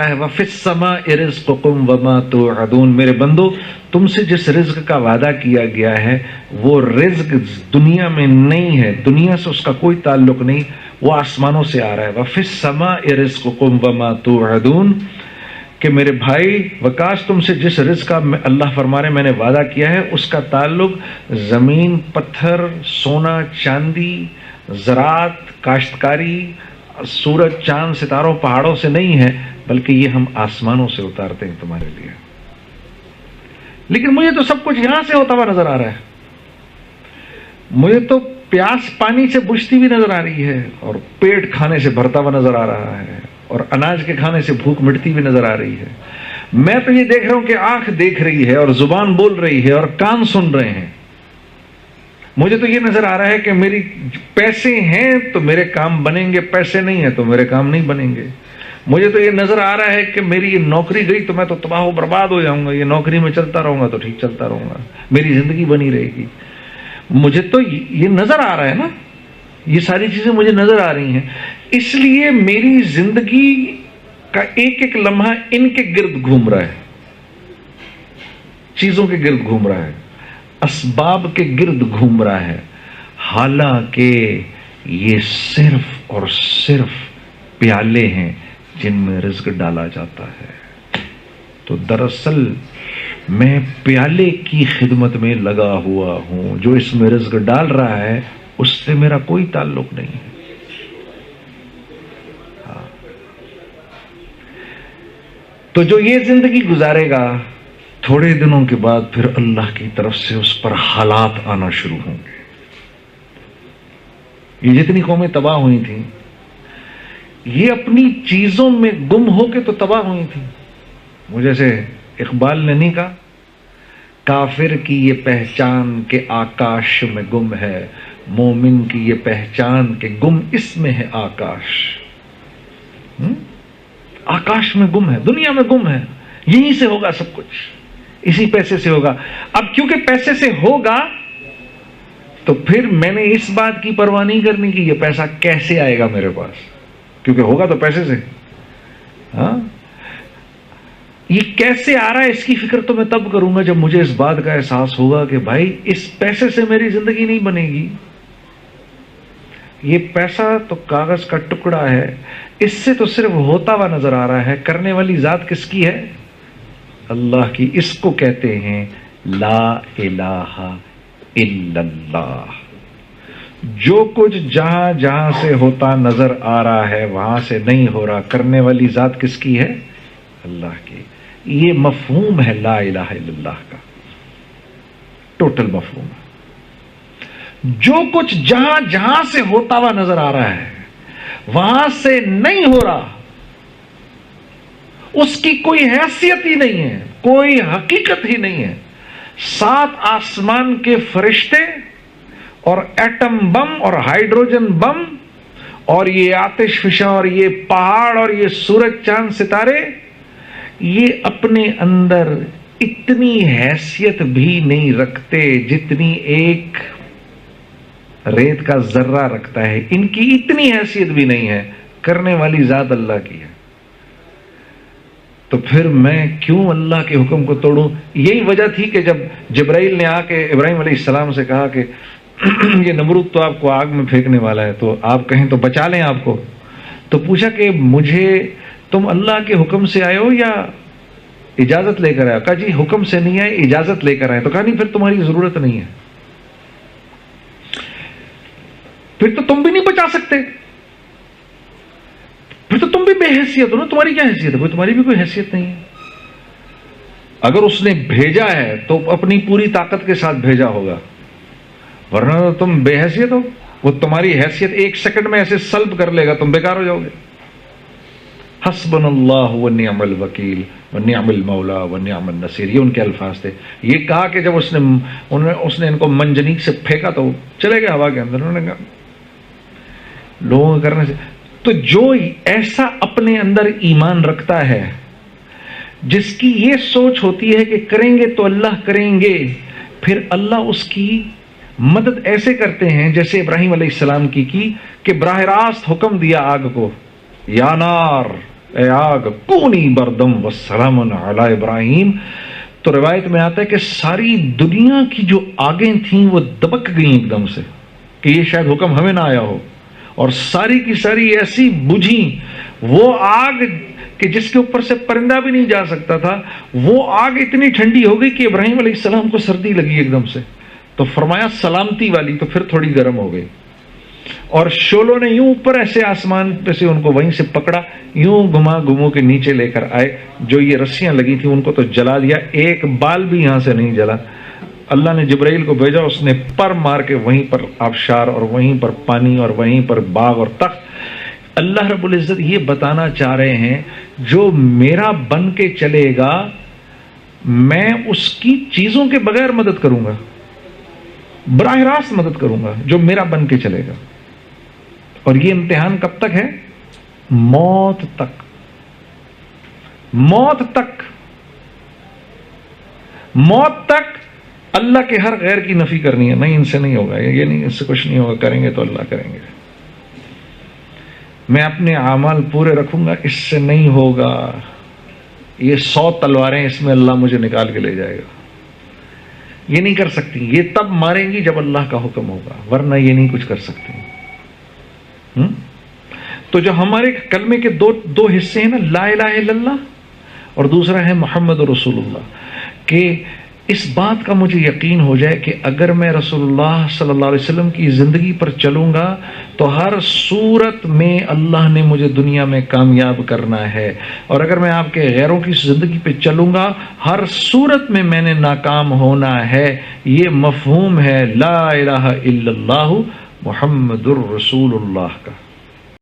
وَفِي السَّمَاءِ رِزْقُكُمْ وَمَا تُوعَدُونَ، میرے بندو تم سے جس رزق کا وعدہ کیا گیا ہے وہ رزق دنیا میں نہیں ہے، دنیا سے اس کا کوئی تعلق نہیں، وہ آسمانوں سے آ رہا ہے۔ وَفِي السَّمَاءِ رِزْقُكُمْ وَمَا تُوعَدُونَ، کہ میرے بھائی وکاش تم سے جس رزق کا اللہ فرما رہے میں نے وعدہ کیا ہے اس کا تعلق زمین، پتھر، سونا، چاندی، زراعت، کاشتکاری، سورج، چاند، ستاروں، پہاڑوں سے نہیں ہے، بلکہ یہ ہم آسمانوں سے اتارتے ہیں تمہارے لیے۔ لیکن مجھے تو سب کچھ یہاں سے ہوتا ہوا نظر آ رہا ہے، مجھے تو پیاس پانی سے بجھتی بھی نظر آ رہی ہے، اور پیٹ کھانے سے بھرتا ہوا نظر آ رہا ہے، اور اناج کے کھانے سے بھوک مٹتی بھی نظر آ رہی ہے۔ میں تو یہ دیکھ رہا ہوں کہ آنکھ دیکھ رہی ہے، اور زبان بول رہی ہے، اور کان سن رہے ہیں۔ مجھے تو یہ نظر آ رہا ہے کہ میری پیسے ہیں تو میرے کام بنیں گے، پیسے نہیں ہیں تو میرے کام نہیں بنیں گے۔ مجھے تو یہ نظر آ رہا ہے کہ میری یہ نوکری گئی تو میں تو تباہ و برباد ہو جاؤں گا، یہ نوکری میں چلتا رہوں گا تو ٹھیک چلتا رہوں گا، میری زندگی بنی رہے گی۔ مجھے تو یہ نظر آ رہا ہے نا، یہ ساری چیزیں مجھے نظر آ رہی ہیں، اس لیے میری زندگی کا ایک ایک لمحہ ان کے گرد گھوم رہا ہے، چیزوں کے گرد گھوم رہا ہے، اسباب کے گرد گھوم رہا ہے، حالانکہ یہ صرف اور صرف پیالے ہیں جن میں رزق ڈالا جاتا ہے۔ تو دراصل میں پیالے کی خدمت میں لگا ہوا ہوں، جو اس میں رزق ڈال رہا ہے اس سے میرا کوئی تعلق نہیں ہے۔ تو جو یہ زندگی گزارے گا تھوڑے دنوں کے بعد پھر اللہ کی طرف سے اس پر حالات آنا شروع ہوں گے۔ یہ جتنی قومیں تباہ ہوئی تھیں یہ اپنی چیزوں میں گم ہو کے تو تباہ ہوئی تھیں۔ مجھے سے اقبال نے نہیں کہا کافر کی یہ پہچان کہ آکاش میں گم ہے، مومن کی یہ پہچان کہ گم اس میں ہے آکاش۔ آکاش میں گم ہے، دنیا میں گم ہے، یہیں سے ہوگا سب کچھ، اسی پیسے سے ہوگا۔ اب کیونکہ پیسے سے ہوگا تو پھر میں نے اس بات کی پرواہ نہیں کرنی کہ یہ پیسہ کیسے آئے گا میرے پاس، کیونکہ ہوگا تو پیسے سے۔ ہاں، یہ کیسے آ رہا ہے اس کی فکر تو میں تب کروں گا جب مجھے اس بات کا احساس ہوگا کہ بھائی اس پیسے سے میری زندگی نہیں بنے گی، یہ پیسہ تو کاغذ کا ٹکڑا ہے، اس سے تو صرف ہوتا ہوا نظر آ رہا ہے، کرنے والی ذات کس کی ہے؟ اللہ کی۔ اس کو کہتے ہیں لا الہ الا اللہ۔ جو کچھ جہاں جہاں سے ہوتا نظر آ رہا ہے وہاں سے نہیں ہو رہا، کرنے والی ذات کس کی ہے؟ اللہ کی۔ یہ مفہوم ہے لا الہ الا اللہ کا، ٹوٹل مفہوم ہے۔ جو کچھ جہاں جہاں سے ہوتا ہوا نظر آ رہا ہے وہاں سے نہیں ہو رہا، اس کی کوئی حیثیت ہی نہیں ہے، کوئی حقیقت ہی نہیں ہے۔ 7 آسمان کے فرشتے اور ایٹم بم اور ہائیڈروجن بم اور یہ آتش فشاں اور یہ پہاڑ اور یہ سورج چاند ستارے، یہ اپنے اندر اتنی حیثیت بھی نہیں رکھتے جتنی ایک ریت کا ذرہ رکھتا ہے، ان کی اتنی حیثیت بھی نہیں ہے، کرنے والی ذات اللہ کی ہے۔ تو پھر میں کیوں اللہ کے حکم کو توڑوں؟ یہی وجہ تھی کہ جب جبرائیل نے آ کے ابراہیم علیہ السلام سے کہا کہ یہ نمرود تو آپ کو آگ میں پھینکنے والا ہے، تو آپ کہیں تو بچا لیں آپ کو، تو پوچھا کہ مجھے تم اللہ کے حکم سے آئے ہو یا اجازت لے کر آئے؟ کہا جی حکم سے نہیں آئے، اجازت لے کر آئے۔ تو کہا نہیں، پھر تمہاری ضرورت نہیں ہے، پھر تو تم بھی نہیں بچا سکتے، پھر تو تم بھی بے حیثیت ہو نا، تمہاری کیا حیثیت ہے؟ کوئی تمہاری بھی کوئی حیثیت نہیں ہے۔ اگر اس نے بھیجا ہے تو اپنی پوری طاقت کے ساتھ بھیجا ہوگا، ورنہ تو تم بے حیثیت ہو، وہ تمہاری حیثیت 1 سیکنڈ میں ایسے سلب کر لے گا، تم بیکار ہو جاؤ گے۔ حسبنا اللہ ونعم الوکیل ونعم المولا ونعم النصیر، یہ ان کے الفاظ تھے۔ یہ کہا کہ جب اس نے ان کو منجنیق سے پھینکا تو چلے گئے ہوا کے اندر، انہوں نے کہا لوگوں کے کرنے سے۔ تو جو ایسا اپنے اندر ایمان رکھتا ہے، جس کی یہ سوچ ہوتی ہے کہ کریں گے تو اللہ کریں گے، پھر اللہ اس کی مدد ایسے کرتے ہیں جیسے ابراہیم علیہ السلام کی کہ براہ راست حکم دیا آگ کو، یا نار اے آگ کونی بردم وسلام علی ابراہیم. تو روایت میں آتا ہے کہ ساری دنیا کی جو آگیں تھیں وہ دبک گئیں ایک دم سے کہ یہ شاید حکم ہمیں نہ آیا ہو، اور ساری کی ساری ایسی بجھیں. وہ آگ کہ جس کے اوپر سے پرندہ بھی نہیں جا سکتا تھا، وہ آگ اتنی ٹھنڈی ہو گئی کہ ابراہیم علیہ السلام کو سردی لگی ایک دم سے. تو فرمایا سلامتی والی، تو پھر تھوڑی گرم ہو گئی. اور شولوں نے یوں اوپر ایسے آسمان پہ سے ان کو وہیں سے پکڑا، یوں گھما گھمو کے نیچے لے کر آئے. جو یہ رسیاں لگی تھیں ان کو تو جلا دیا، ایک بال بھی یہاں سے نہیں جلا. اللہ نے جبرائیل کو بھیجا، اس نے پر مار کے وہیں پر آبشار اور وہیں پر پانی اور وہیں پر باغ اور تخت. اللہ رب العزت یہ بتانا چاہ رہے ہیں جو میرا بن کے چلے گا میں اس کی چیزوں کے بغیر مدد کروں گا، براہ راست مدد کروں گا جو میرا بن کے چلے گا. اور یہ امتحان کب تک ہے؟ موت تک. موت تک، موت تک اللہ کے ہر غیر کی نفی کرنی ہے. نہیں، ان سے نہیں ہوگا، یہ نہیں، اس سے کچھ نہیں ہوگا، کریں گے تو اللہ کریں گے. میں اپنے اعمال پورے رکھوں گا، اس سے نہیں ہوگا. یہ 100 تلواریں اس میں اللہ مجھے نکال کے لے جائے گا. یہ نہیں کر سکتی. یہ تب ماریں گی جب اللہ کا حکم ہوگا، ورنہ یہ نہیں کچھ کر سکتی. تو جو ہمارے کلمے کے دو حصے ہیں نا، لا الہ الا اللہ اور دوسرا ہے محمد رسول اللہ، کہ اس بات کا مجھے یقین ہو جائے کہ اگر میں رسول اللہ صلی اللہ علیہ وسلم کی زندگی پر چلوں گا تو ہر صورت میں اللہ نے مجھے دنیا میں کامیاب کرنا ہے، اور اگر میں آپ کے غیروں کی زندگی پہ چلوں گا ہر صورت میں میں نے ناکام ہونا ہے. یہ مفہوم ہے لا الہ الا اللہ محمد الرسول اللہ کا.